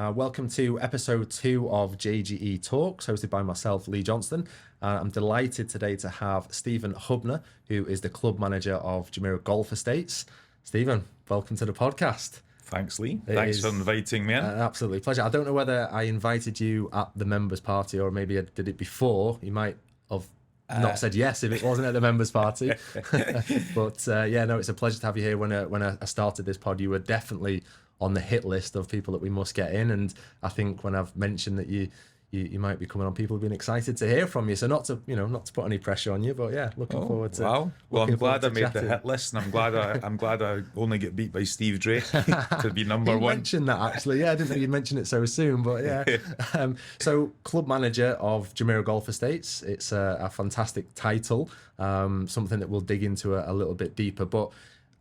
Welcome to episode 2 of JGE Talks, hosted by myself, Lee Johnston. I'm delighted today to have Stephen Hubner, who is the club manager of Jumeirah Golf Estates. Stephen, welcome to the podcast. Thanks, Lee. Thanks for inviting me in. Absolutely pleasure. I don't know whether I invited you at the members party or maybe I did it before. You might have not said yes if it wasn't at the members party. But it's a pleasure to have you here. When I started this pod, you were definitely on the hit list of people that we must get in, and I think when I've mentioned that you might be coming on, people have been excited to hear from you. So not to put any pressure on you, but yeah, looking forward to. Wow. Well, I'm glad I made the hit list, and I'm glad I only get beat by Steve Drake to be number one. You mentioned that actually. Yeah, I didn't know you'd mention it so soon, but yeah. So club manager of Jumeirah Golf Estates. It's a fantastic title, something that we'll dig into a little bit deeper, but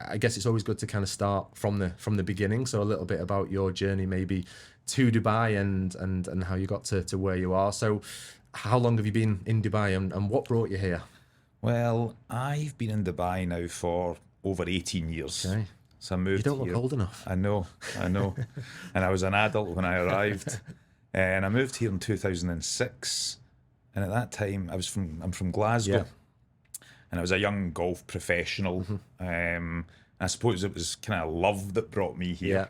I guess it's always good to kind of start from the beginning. So a little bit about your journey maybe to Dubai and how you got to where you are. So how long have you been in Dubai and what brought you here? Well, I've been in Dubai now for over 18 years. Okay. So I moved here. You don't look old enough. I know. And I was an adult when I arrived. And I moved here in 2006. And at that time, I'm from Glasgow. Yeah. And I was a young golf professional. I suppose it was kind of love that brought me here.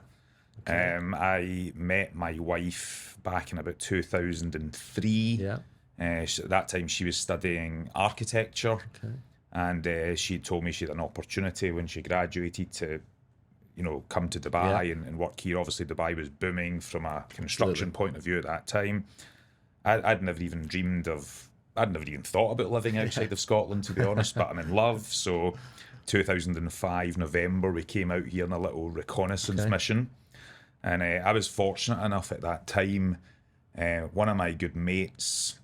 Yeah. Okay. I met my wife back in about 2003. Yeah. At that time, she was studying architecture. Okay. And she told me she had an opportunity when she graduated to, come to Dubai and work here. Obviously, Dubai was booming from a construction point of view at that time. I'd never even thought about living outside of Scotland, to be honest, but I'm in love. So 2005, November, we came out here on a little reconnaissance mission. And I was fortunate enough at that time, one of my good mates,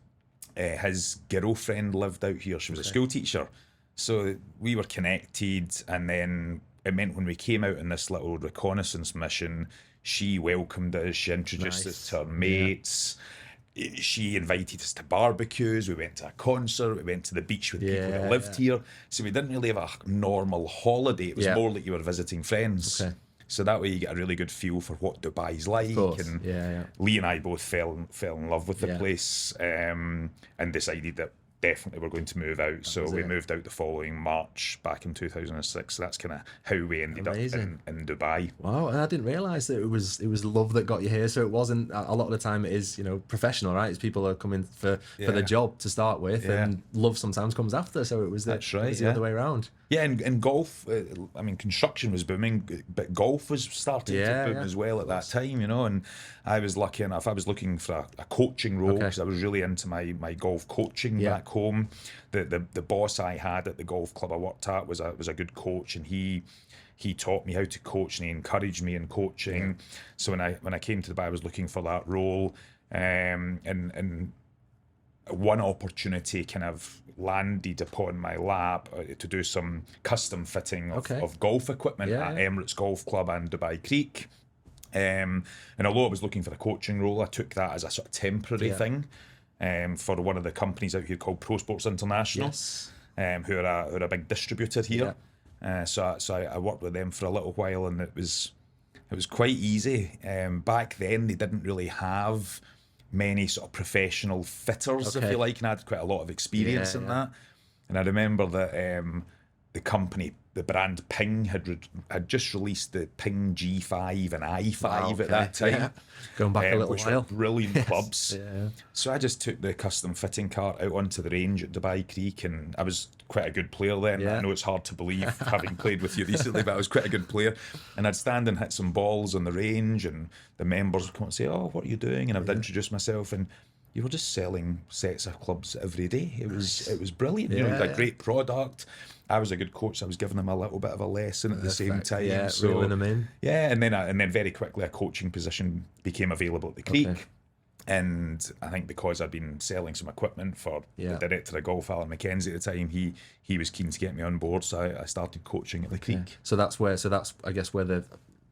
his girlfriend lived out here. She was a school teacher. So we were connected, and then it meant when we came out on this little reconnaissance mission, she welcomed us, she introduced us to her mates. She invited us to barbecues, we went to a concert, we went to the beach with people that lived here. So we didn't really have a normal holiday. It was more like you were visiting friends. Okay. So that way you get a really good feel for what Dubai's like. And Lee and I both fell in love with the place and decided that definitely we're going to move out. So we moved out the following March back in 2006. So that's kind of how we ended up in Dubai. Wow, and I didn't realise that it was love that got you here. So it wasn't, a lot of the time it is, professional, right? It's people are coming for the job to start with, and love sometimes comes after. So it was the other way around. Yeah, and golf, construction was booming, but golf was starting to boom as well at that time, and I was lucky enough, I was looking for a coaching role because I was really into my golf coaching back home. The boss I had at the golf club I worked at was a good coach, and he taught me how to coach, and he encouraged me in coaching. So when I came to Dubai, I was looking for that role, and one opportunity kind of landed upon my lap to do some custom fitting of golf equipment at Emirates Golf Club and Dubai Creek. And although I was looking for a coaching role, I took that as a sort of temporary thing for one of the companies out here called Pro Sports International, who are a big distributor here. So I worked with them for a little while, and it was quite easy. Back then, they didn't really have many sort of professional fitters, if you like, and I had quite a lot of experience in that. And I remember that the company, the brand Ping, had just released the Ping G5 and i5 at that time. Going back a little while. Brilliant clubs. So I just took the custom fitting cart out onto the range at Dubai Creek, and I was quite a good player then. I know it's hard to believe, having played with you recently, but I was quite a good player. And I'd stand and hit some balls on the range, and the members would come and say, "Oh, what are you doing?" And I would introduce myself, and you were just selling sets of clubs every day. It was brilliant. It was a great product. I was a good coach. So I was giving them a little bit of a lesson at the same time. So reeling them in. Yeah, and then very quickly a coaching position became available at the Creek. And I think because I'd been selling some equipment for the director of golf, Alan McKenzie, at the time, he was keen to get me on board. So I started coaching at the Creek. So that's I guess where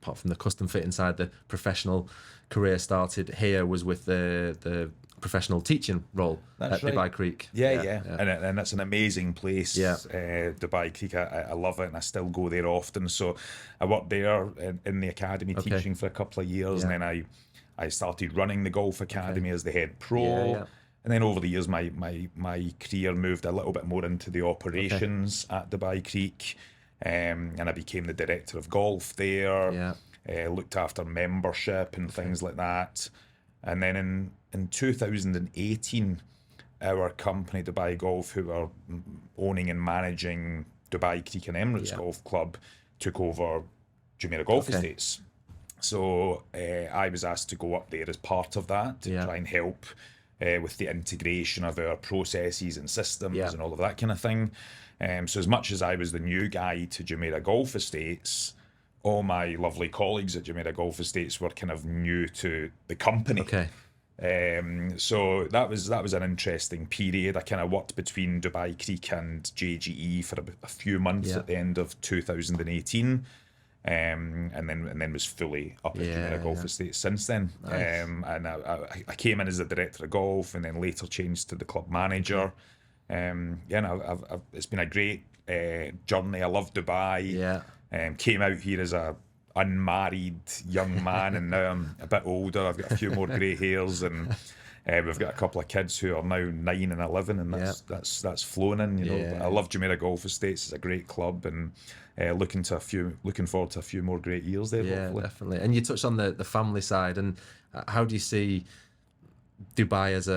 apart from the custom fit inside, the professional career started here was with the professional teaching role at Dubai Creek. And that's an amazing place. Dubai Creek, I love it, and I still go there often. So I worked there in the academy teaching for a couple of years, and then I started running the golf academy as the head pro. Yeah. And then over the years, my career moved a little bit more into the operations at Dubai Creek. And I became the director of golf there, looked after membership and things like that. And then in 2018, our company, Dubai Golf, who were owning and managing Dubai Creek and Emirates Golf Club, took over Jumeirah Golf Estates. So I was asked to go up there as part of that to try and help with the integration of our processes and systems and all of that kind of thing. So as much as I was the new guy to Jumeirah Golf Estates, all my lovely colleagues at Jumeirah Golf Estates were kind of new to the company. Okay. So that was an interesting period. I kind of worked between Dubai Creek and JGE for a few months at the end of 2018. And then was fully up at Jumeirah Golf Estates since then. Nice. And I came in as the director of golf, and then later changed to the club manager. It's been a great journey. I love Dubai. Came out here as a unmarried young man, and now I'm a bit older. I've got a few more grey hairs, and we've got a couple of kids who are now 9 and 11, and that's flown in. You know, I love Jumeirah Golf Estates. It's a great club, and looking forward to a few more great years there. Hopefully. Definitely. And you touched on the family side, and how do you see Dubai as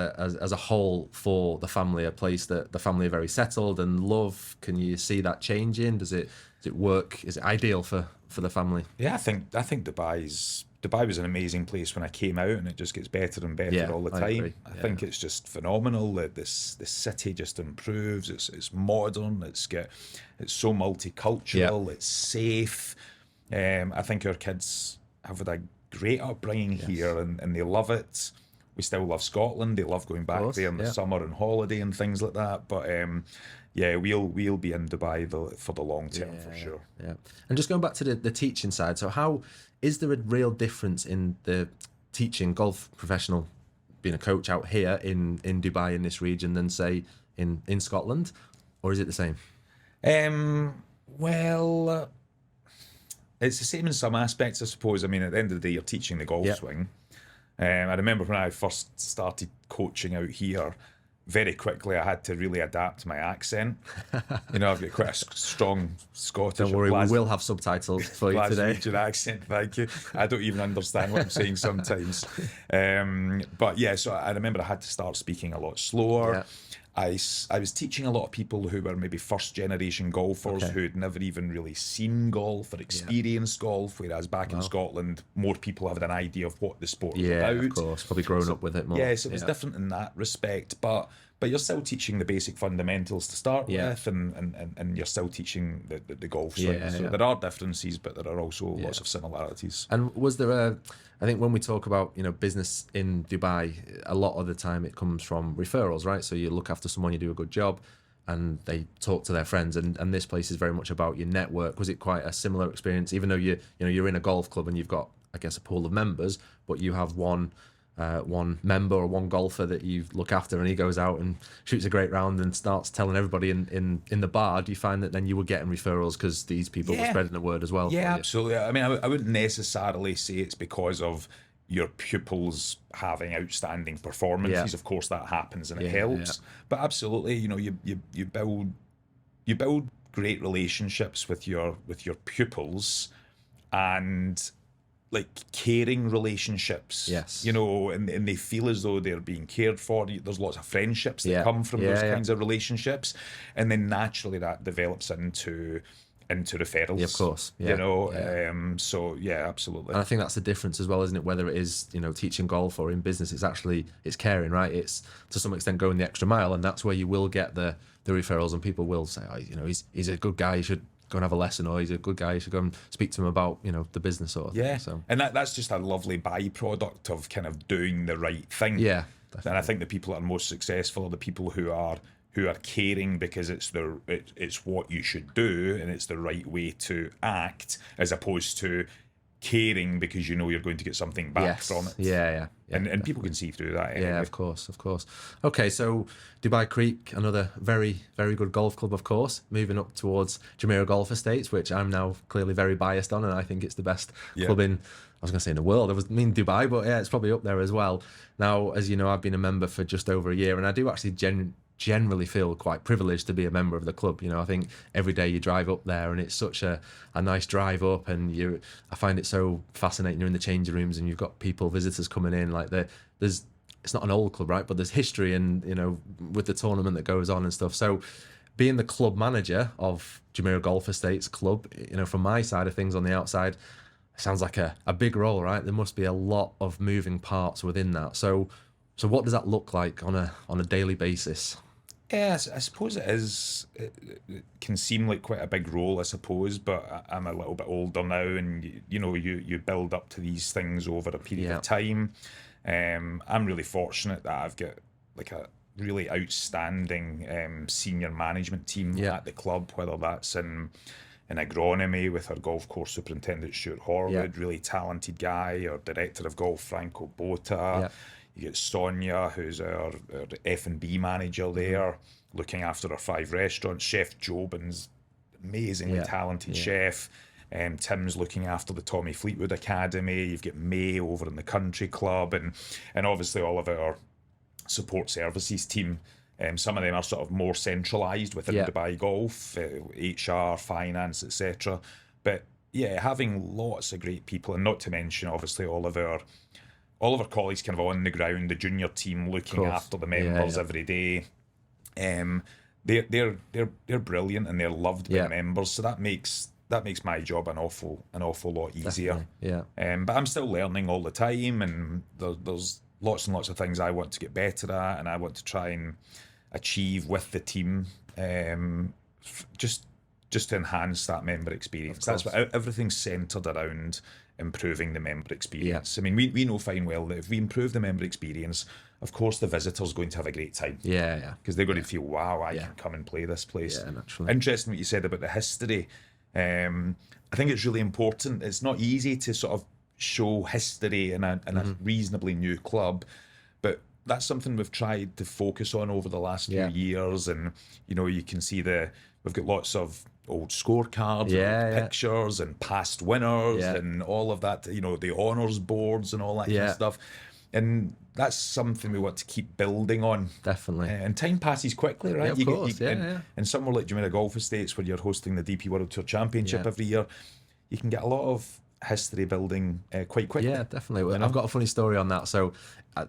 a whole for the family? A place that the family are very settled and love. Can you see that changing? Does it work? Is it ideal for the family? Yeah, I think Dubai was an amazing place when I came out, and it just gets better and better all the time. I think it's just phenomenal that this city just improves. It's modern. It's so multicultural. It's safe. I think our kids have had a great upbringing here, and they love it. We still love Scotland. They love going back there in the summer and holiday and things like that. But we'll be in Dubai for the long term for sure. Yeah. And just going back to the teaching side, so how is there a real difference in the teaching golf professional, being a coach out here in Dubai in this region than say in Scotland, or is it the same? Well, it's the same in some aspects, I suppose. I mean, at the end of the day, you're teaching the golf swing. I remember when I first started coaching out here, very quickly I had to really adapt my accent. You know, I've got quite a strong Scottish. Don't worry, we will have subtitles for you today. Glaswegian accent, thank you. I don't even understand what I'm saying sometimes. But yeah, so I remember I had to start speaking a lot slower. I was teaching a lot of people who were maybe first generation golfers who'd never even really seen golf or experienced golf, whereas back in Scotland, more people had an idea of what the sport was about. Of course, probably grown up with it more. Yes, it was different in that respect, but you're still teaching the basic fundamentals to start with, and you're still teaching the golf swing. So there are differences, but there are also lots of similarities. And was there I think when we talk about, business in Dubai, a lot of the time it comes from referrals, right? So you look after someone, you do a good job, and they talk to their friends. And this place is very much about your network. Was it quite a similar experience, even though you're in a golf club and you've got, I guess, a pool of members, but you have one member or one golfer that you look after, and he goes out and shoots a great round and starts telling everybody in the bar? Do you find that then you were getting referrals because these people were spreading the word as well? Yeah, absolutely. I mean, I wouldn't necessarily say it's because of your pupils having outstanding performances. Of course, that happens and it helps. But absolutely, you build great relationships with your pupils, and like caring relationships, and they feel as though they're being cared for. There's lots of friendships that come from those kinds of relationships, and then naturally that develops into referrals. Of course, So absolutely. And I think that's the difference as well, isn't it? Whether it is teaching golf or in business, it's caring, right? It's to some extent going the extra mile, and that's where you will get the referrals, and people will say, he's a good guy, you should go and have a lesson, or he's a good guy, you should go and speak to him about the business sort of thing. So. And that's just a lovely byproduct of kind of doing the right thing. Definitely. And I think the people that are most successful are the people who are caring because it's what you should do and it's the right way to act, as opposed to caring because you know you're going to get something back from it. Yeah, and people can see through that anyway. Yeah, of course. Okay, so Dubai Creek, another very, very good golf club, of course. Moving up towards Jumeirah Golf Estates, which I'm now clearly very biased on, and I think it's the best club in, I was going to say in the world. I mean Dubai, but yeah, it's probably up there as well. Now, as you know, I've been a member for just over a year, and I do actually generally feel quite privileged to be a member of the club. You know, I think every day you drive up there and it's such a nice drive up, and I find it so fascinating. You're in the changing rooms and you've got visitors coming in, like it's not an old club, right, but there's history, and you know, with the tournament that goes on and stuff. So being the club manager of Jumeirah Golf Estates club, you know, from my side of things on the outside, it sounds like a big role, right? There must be a lot of moving parts within that. So what does that look like on a daily basis? Yeah, I suppose it is. It can seem like quite a big role, I suppose, but I'm a little bit older now, and you know, you build up to these things over a period of time. I'm really fortunate that I've got like a really outstanding senior management team at the club, whether that's in agronomy with our golf course superintendent Stuart Horwood, really talented guy, our director of golf Franco Bota. You get Sonia, who's our F&B manager there, looking after our 5 restaurants. Chef Jobin's amazingly talented chef. Tim's looking after the Tommy Fleetwood Academy. You've got May over in the country club, and obviously all of our support services team. Some of them are sort of more centralised within Dubai Golf, HR, finance, etc. But yeah, having lots of great people, and not to mention obviously all of our colleagues kind of on the ground, the junior team looking after the members every day. They're brilliant and they're loved by the members, so that makes my job an awful lot easier. But I'm still learning all the time, and there's lots and lots of things I want to get better at, and I want to try and achieve with the team, just to enhance that member experience. That's what everything's centered around, improving the member experience. I mean, we know fine well that if we improve the member experience, of course the visitor's going to have a great time. Because they're going to feel, wow, I can come and play this place. Naturally. Interesting what you said about the history. I think it's really important. It's not easy to sort of show history in a reasonably new club, but that's something we've tried to focus on over the last few years. And you know, you can see we've got lots of old scorecards, and pictures, and past winners, and all of that. You know, the honours boards and all that kind of stuff. And that's something we want to keep building on. Definitely. And time passes quickly, right? Of course. And somewhere like Jumeirah Golf Estates, where you're hosting the DP World Tour Championship every year, you can get a lot of history building quite quickly. Yeah, definitely. I've got a funny story on that. So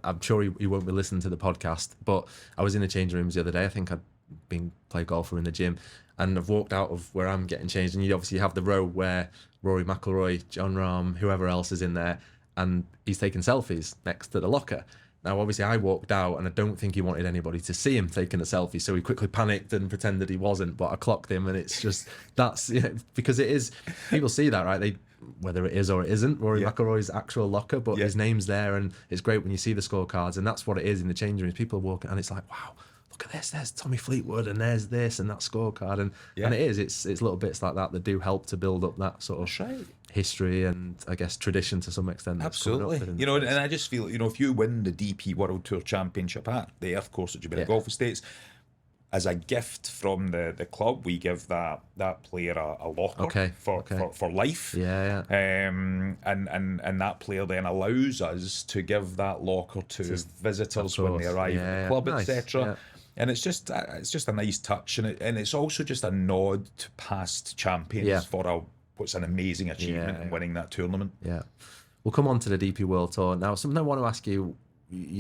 I'm sure you won't be listening to the podcast, but I was in the changing rooms the other day. I think I'd been play golfer in the gym, and I've walked out of where I'm getting changed, and you obviously have the row where Rory McIlroy, John Rahm, whoever else is in there, and he's taking selfies next to the locker. Now, obviously, I walked out, and I don't think he wanted anybody to see him taking a selfie, so he quickly panicked and pretended he wasn't, but I clocked him, and it's just, because it is, people see that, right? Whether it is or it isn't Rory McIlroy's actual locker, but his name's there, and it's great when you see the scorecards, and that's what it is in the changing rooms. People are walking, and it's like, wow, look at this, there's Tommy Fleetwood, and there's this and that scorecard, and it's little bits like that do help to build up that sort of history and I guess tradition to some extent. Absolutely. You know, and I just feel, you know, if you win the DP World Tour Championship at the Earth Course at Jumeirah Golf Estates, as a gift from the club, we give that player a locker for life. And that player then allows us to give that locker to visitors when they arrive at the club, etc. And it's just a nice touch, and it's also just a nod to past champions for what's an amazing achievement in winning that tournament. We'll come on to the DP World Tour now. Something I want to ask you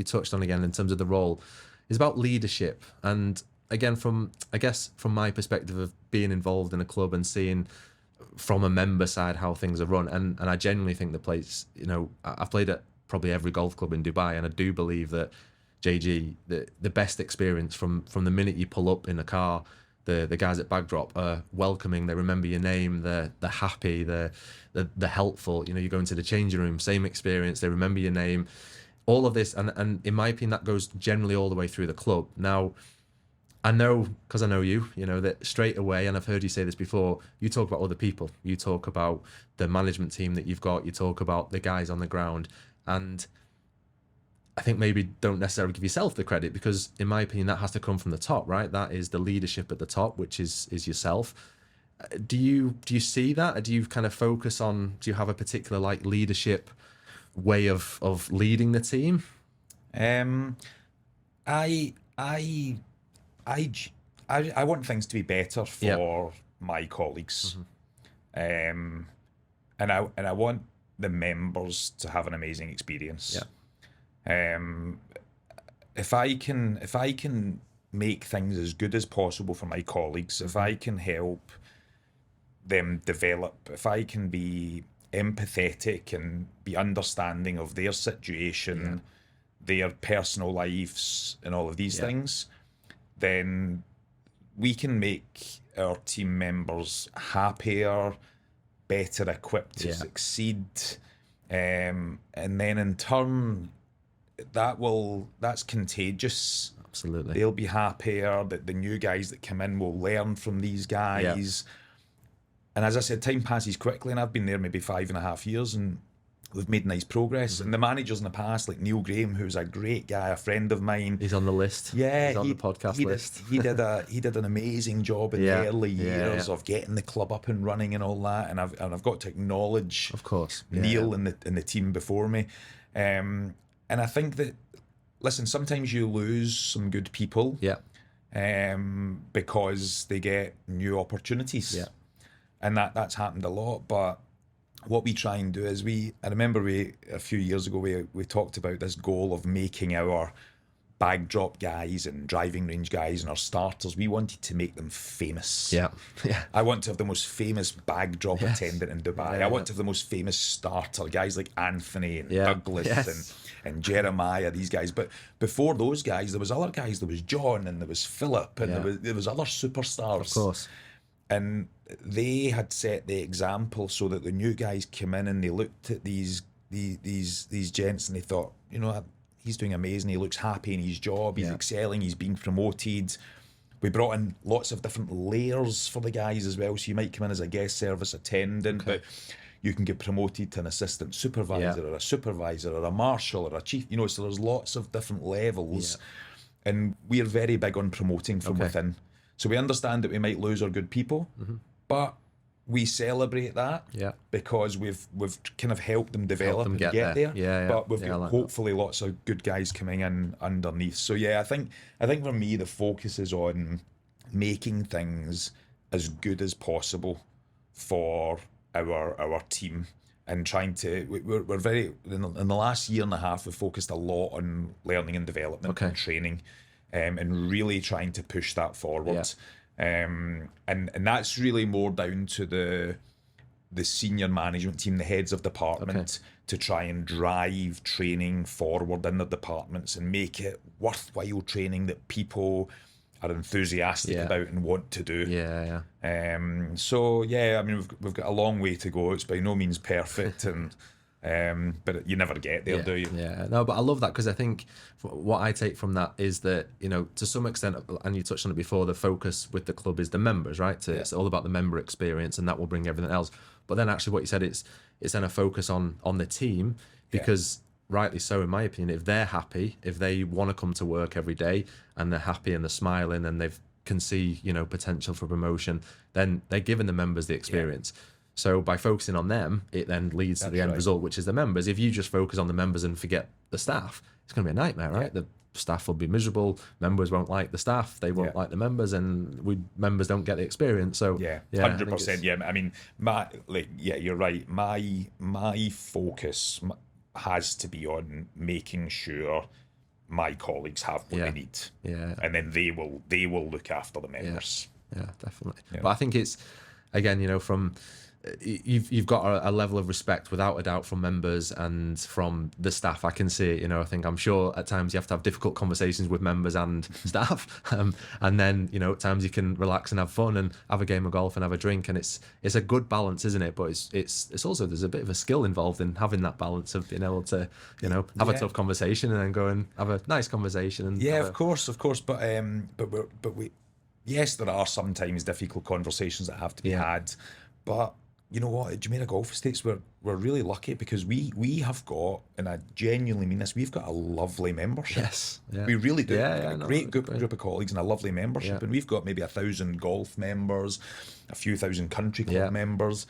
touched on again in terms of the role, is about leadership. And again, from my perspective of being involved in a club and seeing from a member side how things are run, and I genuinely think the place, you know, I've played at probably every golf club in Dubai, and I do believe that JG, the best experience from the minute you pull up in a car, the guys at Bagdrop are welcoming, they remember your name, they're happy, they're helpful. You know, you go into the changing room, same experience, they remember your name, all of this, and in my opinion that goes generally all the way through the club. Now, I know, because I know you, that straight away, and I've heard you say this before, you talk about other people. You talk about the management team that you've got. You talk about the guys on the ground. And I think maybe don't necessarily give yourself the credit, because in my opinion, that has to come from the top, right? That is the leadership at the top, which is yourself. Do you see that? Or do you kind of focus on, do you have a particular like leadership way of leading the team? I want things to be better for my colleagues, and I want the members to have an amazing experience. If I can make things as good as possible for my colleagues, if I can help them develop, if I can be empathetic and be understanding of their situation, their personal lives, and all of these things, then we can make our team members happier, better equipped to succeed, and then in turn, that's contagious. Absolutely. They'll be happier. That the new guys that come in will learn from these guys. And as I said, time passes quickly, and I've been there maybe 5.5 years, and we've made nice progress. And the managers in the past, like Neil Graham, who's a great guy, a friend of mine. He's on the list. Yeah, he's on the podcast list. He did an amazing job in the early years of getting the club up and running and all that. And I've got to acknowledge, of course, Neil and the team before me. And I think that, listen, sometimes you lose some good people. Because they get new opportunities. And that's happened a lot. But what we try and do is I remember a few years ago we talked about this goal of making our bag drop guys and driving range guys and our starters, we wanted to make them famous. I want to have the most famous bag drop attendant in Dubai. I want to have the most famous starter, guys like Anthony and Douglas and Jeremiah, these guys. But before those guys, there was other guys. There was John and there was Philip and there was other superstars. Of course. And they had set the example so that the new guys came in and they looked at these gents and they thought, he's doing amazing. He looks happy in his job. He's excelling. He's being promoted. We brought in lots of different layers for the guys as well. So you might come in as a guest service attendant, but you can get promoted to an assistant supervisor or a supervisor or a marshal or a chief. So there's lots of different levels, and we're very big on promoting from within. So we understand that we might lose our good people, but we celebrate that because we've kind of helped them develop and get there. But we've got hopefully lots of good guys coming in underneath. So I think for me the focus is on making things as good as possible for our team and trying to. We're very in the last year and a half we've focused a lot on learning and development and training. And really trying to push that forward, and that's really more down to the senior management team, the heads of department, to try and drive training forward in the departments and make it worthwhile training that people are enthusiastic about and want to do. So I mean we've got a long way to go. It's by no means perfect and. But you never get there, do you? No, but I love that because I think what I take from that is that, to some extent, and you touched on it before, the focus with the club is the members, right? It's all about the member experience and that will bring everything else. But then actually what you said, it's then a focus on the team because rightly so, in my opinion, if they're happy, if they want to come to work every day and they're happy and they're smiling and they can see, potential for promotion, then they're giving the members the experience. So by focusing on them, it then leads to the end result, which is the members. If you just focus on the members and forget the staff, it's going to be a nightmare, right? The staff will be miserable. Members won't like the staff. They won't like the members, and members don't get the experience. So 100%. I mean, you're right. My focus has to be on making sure my colleagues have what they need. And then they will look after the members. Yeah, definitely. But I think it's again, from you've got a level of respect without a doubt from members and from the staff. I can see it. You know, I think I'm sure at times you have to have difficult conversations with members and staff, and then you know at times you can relax and have fun and have a game of golf and have a drink, and it's a good balance, isn't it? But it's also there's a bit of a skill involved in having that balance of being able to have a tough conversation and then go and have a nice conversation. And of course, but we. Yes, there are sometimes difficult conversations that have to be had, but you know what? At Jumeirah Golf Estates, we're really lucky because we have got, and I genuinely mean this, we've got a lovely membership. Yes, we really do. We've got a great group of colleagues and a lovely membership, and we've got maybe 1,000 golf members, a few thousand country club members,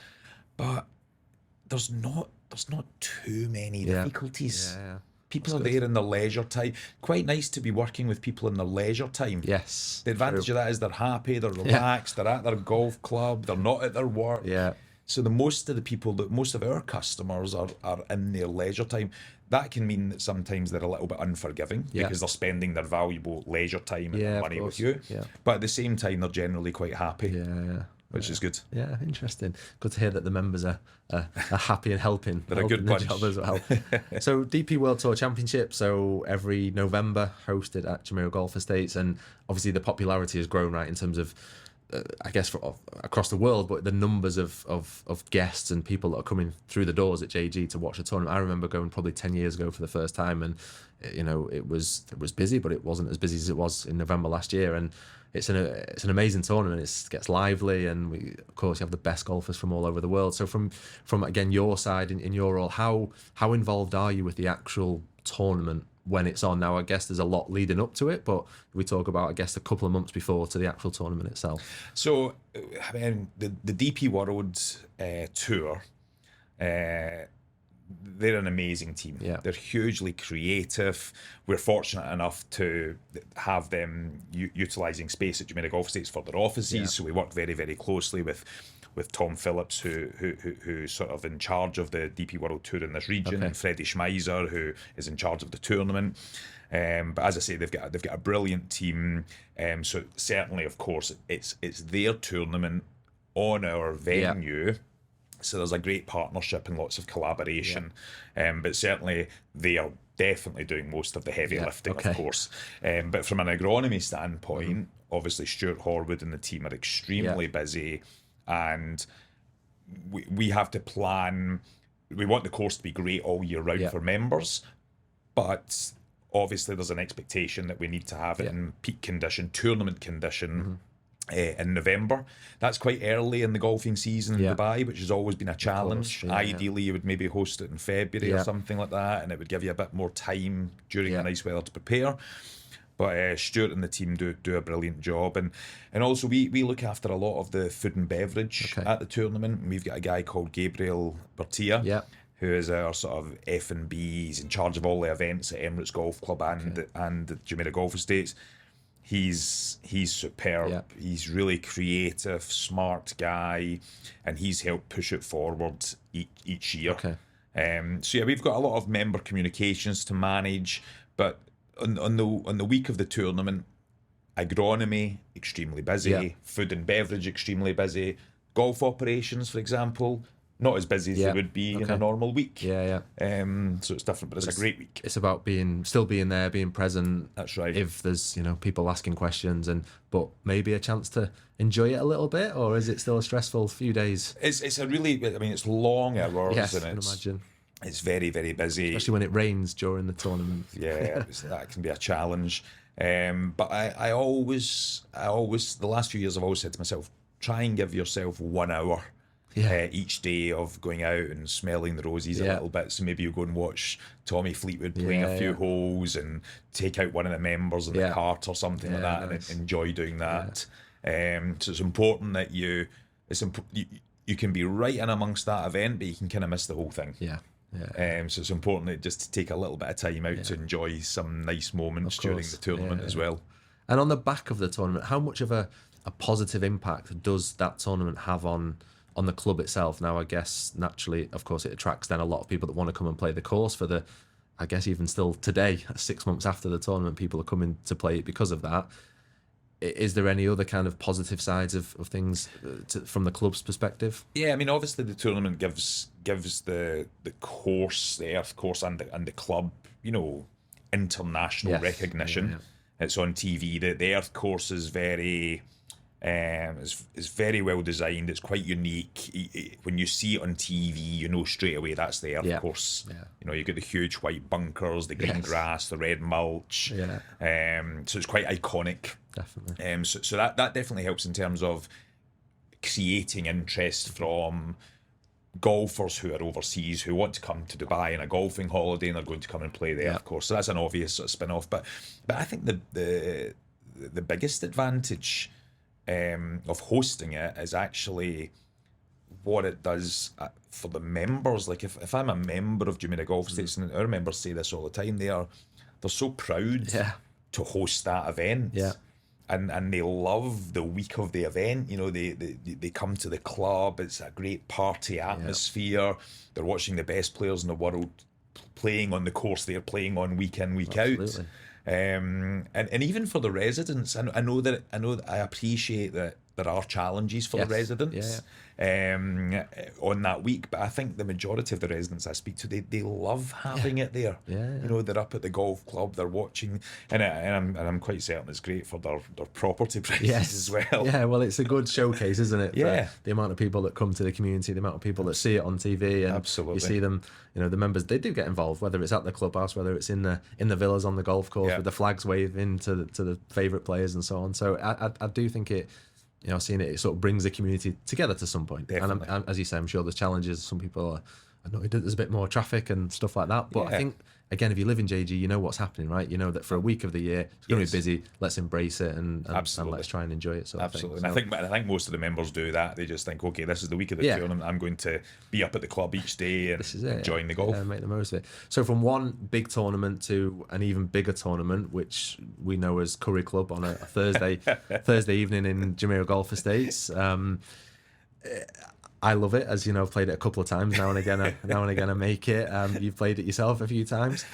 but there's not too many difficulties. People are there in their leisure time. Quite nice to be working with people in their leisure time. Yes. The advantage of that is they're happy, they're relaxed, they're at their golf club, they're not at their work. Yeah. So most of our customers are in their leisure time. That can mean that sometimes they're a little bit unforgiving because they're spending their valuable leisure time and their money with you. Yeah. But at the same time, they're generally quite happy. Which is good. Yeah, interesting. Good to hear that the members are happy and helping. They're a good bunch. Job as well. So DP World Tour Championship, so every November hosted at Jumeirah Golf Estates, and obviously the popularity has grown, right, in terms of I guess across the world, but the numbers of guests and people that are coming through the doors at JG to watch the tournament. I remember going probably 10 years ago for the first time, and you know it was busy, but it wasn't as busy as it was in November last year. And it's an amazing tournament. It gets lively, and we of course you have the best golfers from all over the world. So from again your side in your role, how involved are you with the actual tournament when it's on? Now I guess there's a lot leading up to it, but we talk about I guess a couple of months before to the actual tournament itself. So I mean the DP World Tour. They're an amazing team. Yeah. They're hugely creative. We're fortunate enough to have them utilising space at Jumeirah Golf Estates for their offices. Yeah. So we work very, very closely with Tom Phillips, who's sort of in charge of the DP World Tour in this region, and Freddie Schmeiser, who is in charge of the tournament. But as I say, they've got a brilliant team. So certainly, of course, it's their tournament on our venue. Yeah. So there's a great partnership and lots of collaboration. Yeah. But certainly they are definitely doing most of the heavy lifting, of course. But from an agronomy standpoint, obviously Stuart Horwood and the team are extremely busy, and we have to plan. We want the course to be great all year round for members, but obviously there's an expectation that we need to have it in peak condition, tournament condition, in November. That's quite early in the golfing season in Dubai, which has always been a challenge. Ideally, you would maybe host it in February or something like that, and it would give you a bit more time during the nice weather to prepare. But Stuart and the team do a brilliant job, and also we look after a lot of the food and beverage at the tournament. We've got a guy called Gabriel Bertia, who is our sort of F&B. He's in charge of all the events at Emirates Golf Club and the Jumeirah Golf Estates. He's superb. Yeah. He's really creative, smart guy, and he's helped push it forward each year. Okay. So we've got a lot of member communications to manage, but on the week of the tournament, agronomy extremely busy, food and beverage extremely busy, golf operations, for example, not as busy as they would be in a normal week. So it's different, but it's a great week. It's about still being there, being present. That's right. If there's people asking questions, but maybe a chance to enjoy it a little bit, or is it still a stressful few days? It's a really, I mean, it's long hours. Yes, and I can imagine. It's very, very busy, especially when it rains during the tournament. That can be a challenge. But I always the last few years I've always said to myself, try and give yourself 1 hour. Each day of going out and smelling the roses a little bit. So maybe you go and watch Tommy Fleetwood playing a few holes and take out one of the members in the cart or something like that, and enjoy doing that. So it's important that you can be right in amongst that event, but you can kind of miss the whole thing. So it's important that just to take a little bit of time out to enjoy some nice moments during the tournament as well. And on the back of the tournament, how much of a positive impact does that tournament have on the club itself? Now, I guess naturally, of course, it attracts then a lot of people that want to come and play the course for I guess even still today, 6 months after the tournament, people are coming to play it because of that. is there any other kind of positive sides of things from the club's perspective? Yeah, I mean, obviously the tournament gives the course, the Earth course, and the club, international recognition. Yeah. It's on TV. The Earth course is very is very well designed. It's quite unique. When you see it on TV, you know straight away that's the Earth course. Yeah. You get the huge white bunkers, the green grass, the red mulch. Yeah. So it's quite iconic. Definitely. So that definitely helps in terms of creating interest from golfers who are overseas, who want to come to Dubai on a golfing holiday, and they're going to come and play there, of course. So that's an obvious sort of spin-off. But I think the biggest advantage of hosting it is actually what it does for the members. Like if I'm a member of Jumeirah Golf Estates, and our members say this all the time, they're so proud to host that event. Yeah. And they love the week of the event. They come to the club. It's a great party atmosphere. Yeah. They're watching the best players in the world playing on the course they're playing on week in, week out. And even for the residents, I know that I appreciate that there are challenges for the residents on that week, but I think the majority of the residents I speak to, they love having it there. They're up at the golf club, they're watching, and I'm quite certain it's great for their property prices as well. Yeah, well, it's a good showcase, isn't it? For the amount of people that come to the community, the amount of people that see it on TV, and absolutely, you see them. The members, they do get involved, whether it's at the clubhouse, whether it's in the villas on the golf course with the flags waving to the favourite players and so on. So I do think it. Seeing it sort of brings the community together to some point. Definitely. And as you say, I'm sure there's challenges. Some people are annoyed that there's a bit more traffic and stuff like that. But I think, again, if you live in JG, you know what's happening, right? You know that for a week of the year, it's going to be busy. Let's embrace it and let's try and enjoy it. Absolutely. And I think most of the members do that. They just think, okay, this is the week of the tournament. I'm going to be up at the club each day and enjoying the golf. Yeah, make the most of it. So from one big tournament to an even bigger tournament, which we know as Curry Club on a Thursday evening in Jumeirah Golf Estates. I love it, as you know. I've played it a couple of times now and again. I make it. You've played it yourself a few times.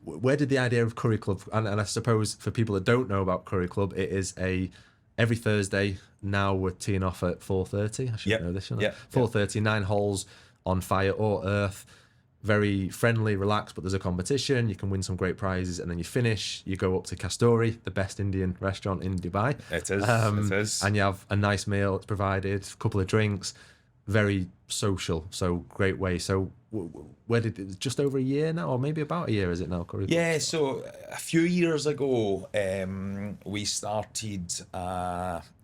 Where did the idea of Curry Club? And I suppose for people that don't know about Curry Club, it is every Thursday. Now we're teeing off at 4:30. I should know this. 4:30, 9 holes on fire or earth. Very friendly, relaxed, but there's a competition. You can win some great prizes, and then you finish. You go up to Kasturi, the best Indian restaurant in Dubai. It is. And you have a nice meal. It's provided, a couple of drinks. Very social, so great way. So where did it, just over a year now, or maybe about a year, is it now, Curry? Yeah, so a few years ago, we started,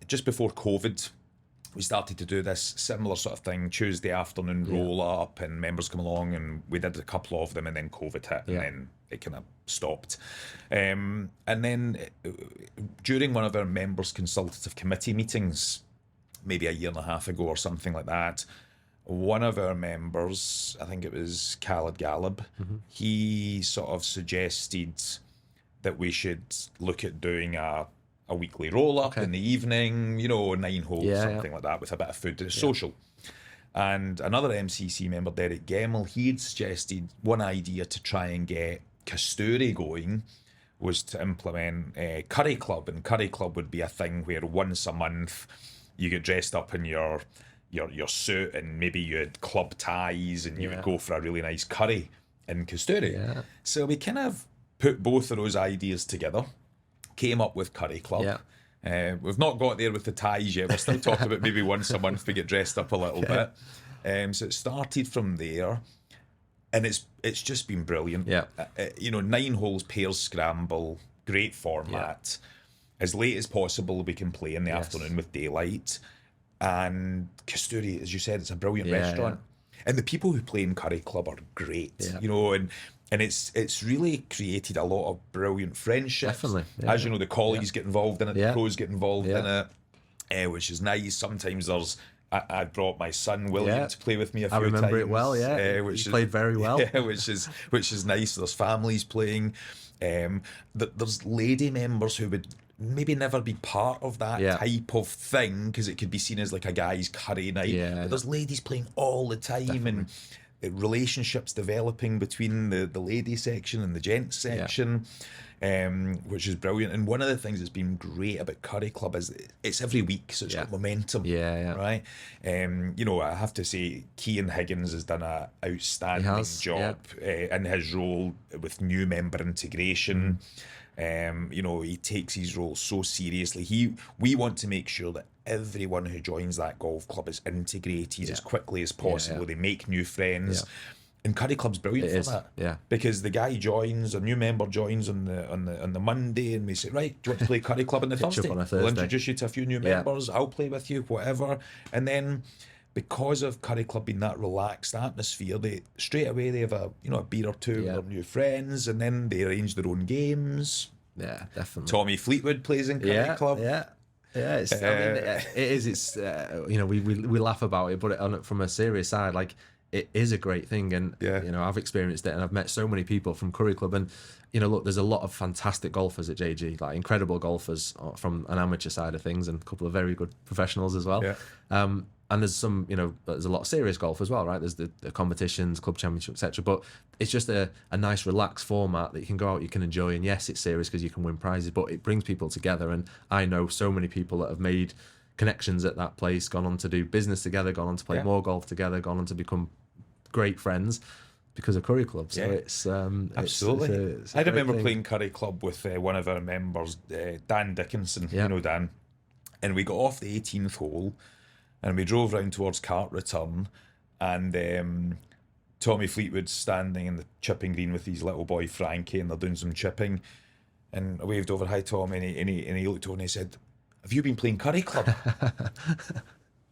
just before COVID, we started to do this similar sort of thing, Tuesday afternoon roll up, and members come along, and we did a couple of them, and then COVID hit, and then it kind of stopped. And then during one of our members' consultative committee meetings, maybe a year and a half ago or something like that, one of our members, I think it was Khalid Galib, he sort of suggested that we should look at doing a weekly roll-up in the evening, 9 holes, something like that, with a bit of food. It's social. And another MCC member, Derek Gemmell, he had suggested one idea to try and get Kasturi going was to implement a Curry Club. And Curry Club would be a thing where once a month you get dressed up in your suit, and maybe you had club ties, and you would go for a really nice curry in Kasturi. Yeah. So we kind of put both of those ideas together, came up with Curry Club. Yeah. We've not got there with the ties yet. We're still talking about maybe once a month we get dressed up a little bit. So it started from there, and it's just been brilliant. Yeah. 9 holes, pairs scramble, great format. Yeah. As late as possible, we can play in the afternoon with daylight. And Kasturi, as you said, it's a brilliant restaurant. Yeah. And the people who play in Curry Club are great, and it's really created a lot of brilliant friendships. Definitely. Yeah. As you know, the colleagues get involved in it, the pros get involved in it, which is nice. Sometimes I brought my son William to play with me a few times. I remember it well, he played very well. Yeah, which is nice. There's families playing. There's lady members who would maybe never be part of that type of thing, because it could be seen as like a guy's curry night. Yeah. But there's ladies playing all the time, relationships developing between the lady section and the gents section. Which is brilliant. And one of the things that's been great about Curry Club is it's every week, so it's got momentum. Right. You know, I have to say, Cian Higgins has done an outstanding job in his role with new member integration. You know, he takes his role so seriously. We want to make sure that everyone who joins that golf club is integrated as quickly as possible. They make new friends. And Curry Club's brilliant for that. Because the guy joins, a new member joins on the Monday, and we say, right, do you want to play Curry Club on the Thursday? We'll introduce you to a few new members, I'll play with you, whatever. And then because of Curry Club being that relaxed atmosphere, they straight away they have a beer or two with their new friends, and then they arrange their own games. Yeah, definitely. Tommy Fleetwood plays in Curry Club. It's, I mean, it is. It's you know, we laugh about it, but from a serious side, like, it is a great thing, and you know, I've experienced it, and I've met so many people from Curry Club, and you know, look, there's a lot of fantastic golfers at JG, like incredible golfers from an amateur side of things, and a couple of very good professionals as well. And there's some, you know, there's a lot of serious golf as well, right? There's the competitions, club championships, etc. But it's just a nice, relaxed format that you can go out, you can enjoy. And yes, it's serious because you can win prizes, but it brings people together. And I know so many people that have made connections at that place, gone on to do business together, gone on to play more golf together, gone on to become great friends because of Curry Club. So it's absolutely. It's a I remember thing. playing Curry Club with one of our members, Dan Dickinson. You know Dan, and we got off the 18th hole, and we drove round towards Cart Return, and Tommy Fleetwood's standing in the chipping green with his little boy Frankie, and they're doing some chipping, and I waved over, "Hi Tom," and he looked over and he said, "Have you been playing Curry Club?"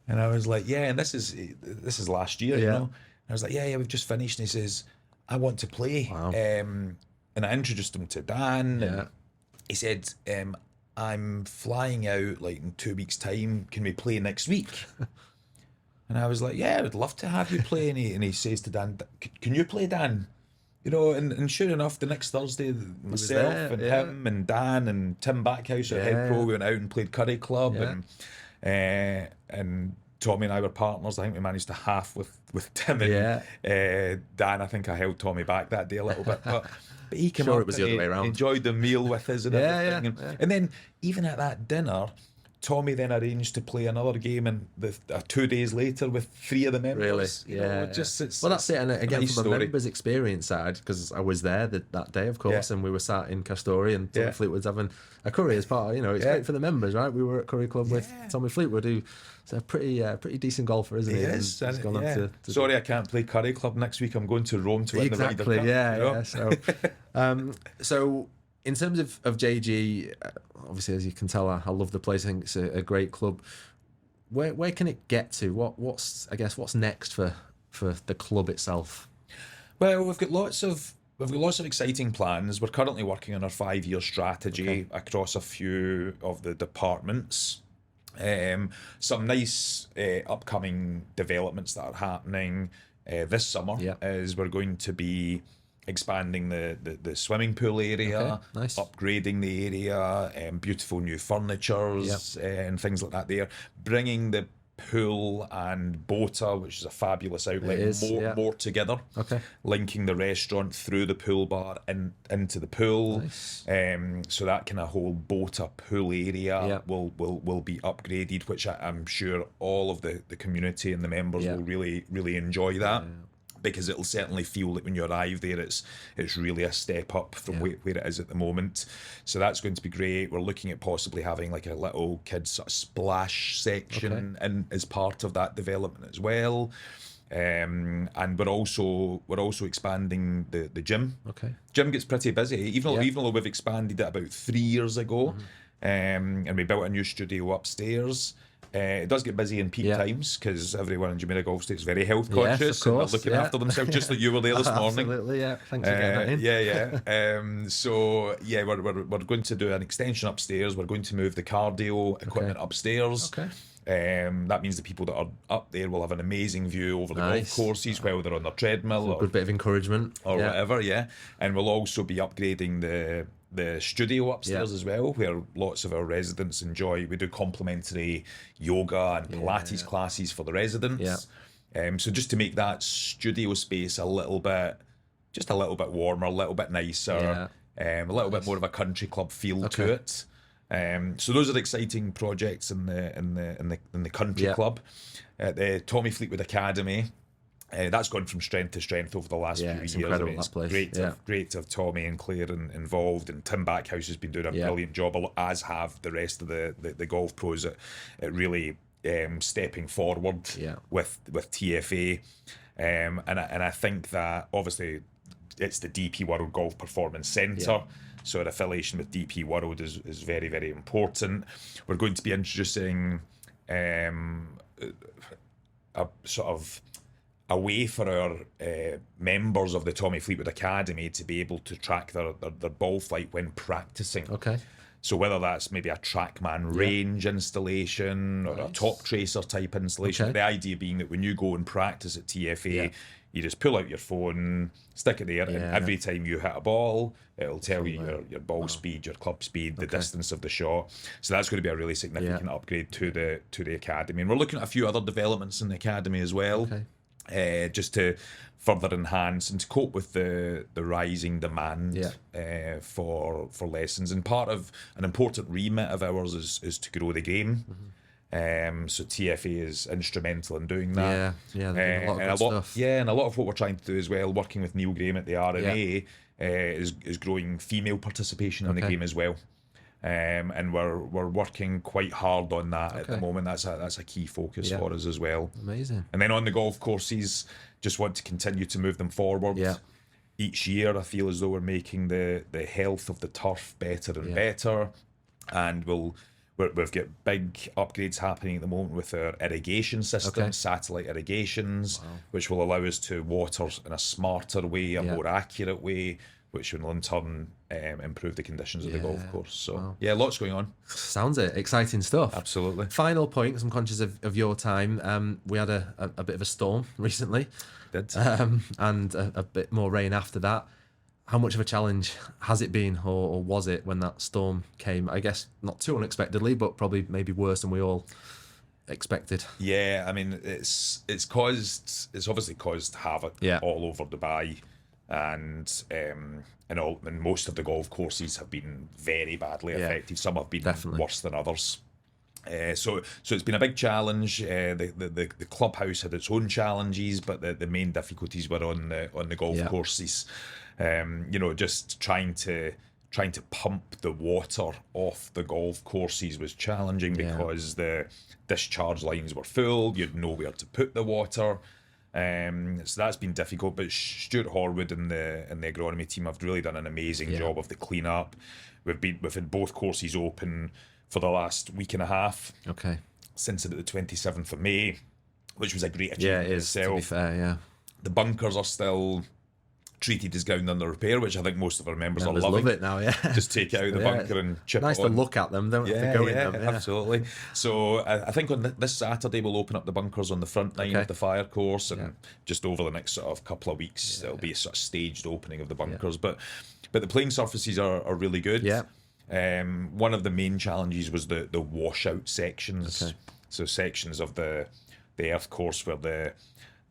And I was like, "Yeah," and this is last year, you know. And I was like, yeah, we've just finished. And he says, "I want to play." Wow. And I introduced him to Dan. And he said, "I'm flying out like in 2 weeks' time. Can we play next week?" And I was like, "Yeah, I would love to have you play." And he says to Dan, "Can you play, Dan?" You know, and sure enough, the next Thursday, myself and him and Dan and Tim Backhouse, our head pro, we went out and played Curry Club, and Tommy and I were partners. I think we managed to half with Tim and Dan. I think I held Tommy back that day a little bit, but he came up, it was the other way around. Enjoyed the meal with us and everything. And then even at that dinner, Tommy then arranged to play another game, and 2 days later with 3 of the members. Really? You know, it's, well, that's it. And again, nice from story. the members' experience side, because I was there that day, of course, and we were sat in Castoria, and Tommy Fleetwood's having a curry as part of, you know, it's great for the members, right? We were at Curry Club with Tommy Fleetwood, who's a pretty decent golfer, isn't he? He is. And he's gone on to Sorry, I can't play Curry Club next week. I'm going to Rome to win the Ryder Cup. So in terms of JG, obviously, as you can tell, I love the place. I think it's a great club. Where can it get to? What's next for the club itself? Well, we've got lots of exciting plans. We're currently working on our 5-year strategy across a few of the departments. Some nice upcoming developments that are happening this summer is we're going to be expanding the swimming pool area, nice. upgrading the area, beautiful new furnitures and things like that there, bringing the pool and Bota, which is a fabulous outlet, more together, linking the restaurant through the pool bar into the pool. Nice. So that kind of whole Bota pool area will be upgraded, which I'm sure all of the community and the members will really enjoy that. Because it'll certainly feel that when you arrive there, it's really a step up from where it is at the moment. So that's going to be great. We're looking at possibly having like a little kids sort of splash section and as part of that development as well. And we're also expanding the gym. Gym gets pretty busy, even though we've expanded it about 3 years ago, and we built a new studio upstairs. It does get busy in peak times because everyone in Jumeirah Golf Estates is very health conscious and they're looking after themselves, just like you were there this morning. Absolutely, yeah. Thanks for getting that in. So we're going to do an extension upstairs. We're going to move the cardio equipment upstairs. That means the people that are up there will have an amazing view over the golf courses while they're on their treadmill. So a good bit of encouragement. Or whatever, And we'll also be upgrading the studio upstairs as well, where lots of our residents enjoy. We do complimentary yoga and Pilates classes for the residents. So just to make that studio space a little bit warmer, a little bit nicer, a little bit more of a country club feel to it. So those are exciting projects in the country club. The Tommy Fleetwood Academy, that's gone from strength to strength over the last few years. Incredible, I mean, it's great to have Tommy and Claire involved, and Tim Backhouse has been doing a brilliant job, as have the rest of the golf pros at really stepping forward with TFA, and I think that obviously it's the DP World Golf Performance Centre. So an affiliation with DP World is very, very important. We're going to be introducing a sort of a way for our members of the Tommy Fleetwood Academy to be able to track their ball flight when practicing. Okay. So whether that's maybe a TrackMan range installation or a Top Tracer type installation, but the idea being that when you go and practice at TFA, you just pull out your phone, stick it there, and every time you hit a ball, it'll tell you your ball speed, your club speed, the distance of the shot. So that's going to be a really significant upgrade to the academy. And we're looking at a few other developments in the academy as well, just to further enhance and to cope with the rising demand for lessons. And part of an important remit of ours is to grow the game. So TFA is instrumental in doing that. They're doing a lot of good stuff. And a lot of what we're trying to do as well, working with Neil Graham at the RNA, is growing female participation in the game as well. And we're working quite hard on that at the moment. That's a key focus for us as well. Amazing. And then on the golf courses, just want to continue to move them forward. Each year, I feel as though we're making the health of the turf better and better, and we've got big upgrades happening at the moment with our irrigation system, satellite irrigations, which will allow us to water in a smarter way, a more accurate way, which will in turn improve the conditions of the golf course. So lots going on. Sounds it. Exciting stuff. Absolutely. Final point, because I'm conscious of your time. We had a bit of a storm recently. Did. And a bit more rain after that. How much of a challenge has it been, or was it, when that storm came? I guess not too unexpectedly, but probably maybe worse than we all expected. Yeah, I mean, it's obviously caused havoc all over Dubai, and most of the golf courses have been very badly affected. Some have been worse than others. So it's been a big challenge. The clubhouse had its own challenges, but the main difficulties were on the golf courses. Just trying to pump the water off the golf courses was challenging because the discharge lines were full. You'd nowhere to put the water. So that's been difficult. But Stuart Horwood and the agronomy team have really done an amazing job of the clean-up. We've had both courses open for the last week and a half. Since about the 27th of May, which was a great achievement it is, itself. to be fair, The bunkers are still treated as ground under repair, which I think most of our members are loving. Love it now, Just take it out of the bunker and chip nice it on. to look at them, don't have to go in them. Absolutely. So I think on this Saturday we'll open up the bunkers on the front line of the fire course, and just over the next sort of couple of weeks there'll be a sort of staged opening of the bunkers. But the playing surfaces are really good. One of the main challenges was the washout sections. So sections of the earth course where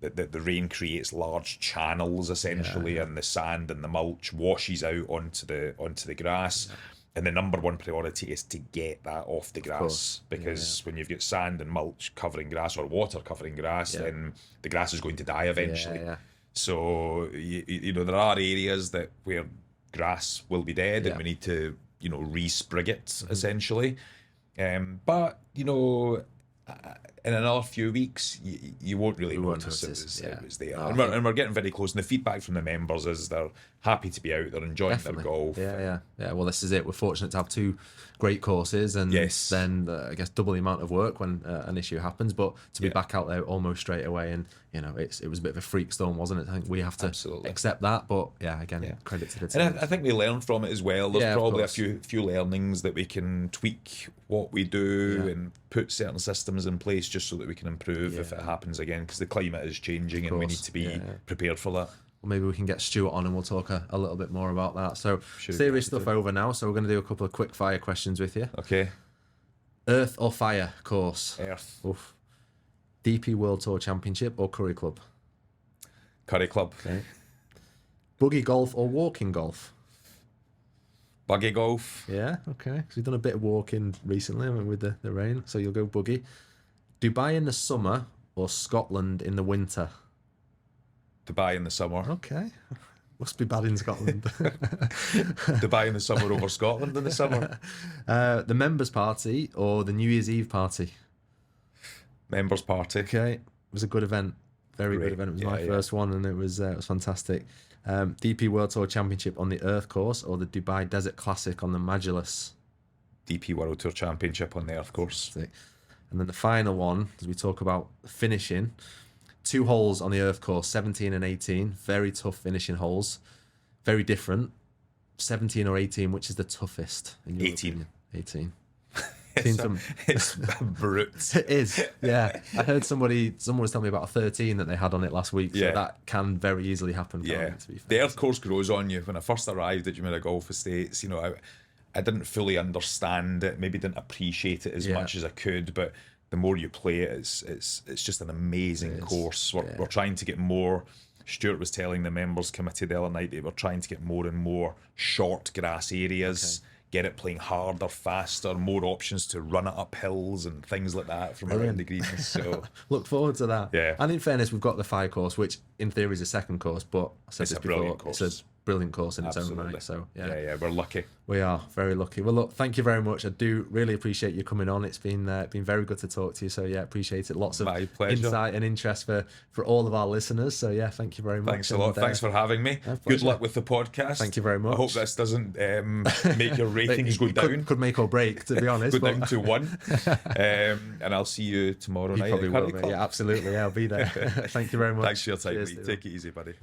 the rain creates large channels essentially, and the sand and the mulch washes out onto the grass. And the number one priority is to get that off the grass, because when you've got sand and mulch covering grass, or water covering grass, then the grass is going to die eventually. So there are areas where grass will be dead, and we need to resprig it essentially. But in another few weeks, you won't really notice it was there. And we're getting very close. And the feedback from the members is they're happy to be out. They're enjoying their golf. Yeah. Well, this is it. We're fortunate to have two great courses, and then I guess double the amount of work when an issue happens. But to be back out there almost straight away, and it was a bit of a freak storm, wasn't it? I think we have to accept that. But credit to the team. And I think we learned from it as well. There's probably a few learnings that we can tweak what we do and put certain systems in place just so that we can improve if it happens again, because the climate is changing and we need to be prepared for that. Well, maybe we can get Stuart on and we'll talk a little bit more about that. So serious stuff over now. So we're going to do a couple of quick fire questions with you. Okay. Earth or fire course? Earth. Oof. DP World Tour Championship or Curry Club? Curry Club. Okay. Buggy golf or walking golf? Buggy golf. Yeah, okay. Because we've done a bit of walking recently, haven't we, with the rain. So you'll go buggy. Dubai in the summer or Scotland in the winter? Dubai in the summer. Okay. Must be bad in Scotland. Dubai in the summer over Scotland in the summer. The members' party or the New Year's Eve party? Members' party. Okay. It was a good event. Very good event. It was my first one, and it was fantastic. DP World Tour Championship on the Earth course or the Dubai Desert Classic on the Majlis? DP World Tour Championship on the Earth course. And then the final one, as we talk about finishing, 2 holes on the Earth course, 17 and 18. Very tough finishing holes. Very different. 17 or 18, which is the toughest? In your 18. Opinion? 18. It's brute. It is, yeah. I heard someone was telling me about a 13 that they had on it last week, so that can very easily happen. Yeah, to be fair. the Earth course grows on you. When I first arrived at Jumeirah Golf Estates, you know, I didn't fully understand it, maybe didn't appreciate it as much as I could, but the more you play it, it's just an amazing course. We're trying to get more. Stuart was telling the members committee the other night that we're trying to get more and more short grass areas. Get it playing harder, faster, more options to run it up hills and things like that from around the greens. So look forward to that. Yeah. And in fairness, we've got the fire course, which in theory is a second course, but I said It's this a before, brilliant course. it's a brilliant course in its own right. So yeah, we're lucky. We are very lucky. Well, look, thank you very much. I do really appreciate you coming on. It's been very good to talk to you. So yeah, appreciate it. Lots of insight and interest for all of our listeners. So yeah, thank you very much. Thanks a lot. Thanks for having me. Good luck with the podcast. Thank you very much. I hope this doesn't make your ratings go down. Could make or break, to be honest. Go down to 1. And I'll see you tomorrow night. Probably will be. Yeah, absolutely. Yeah, I'll be there. Thank you very much. Thanks for your time. Cheers, Take it easy, buddy.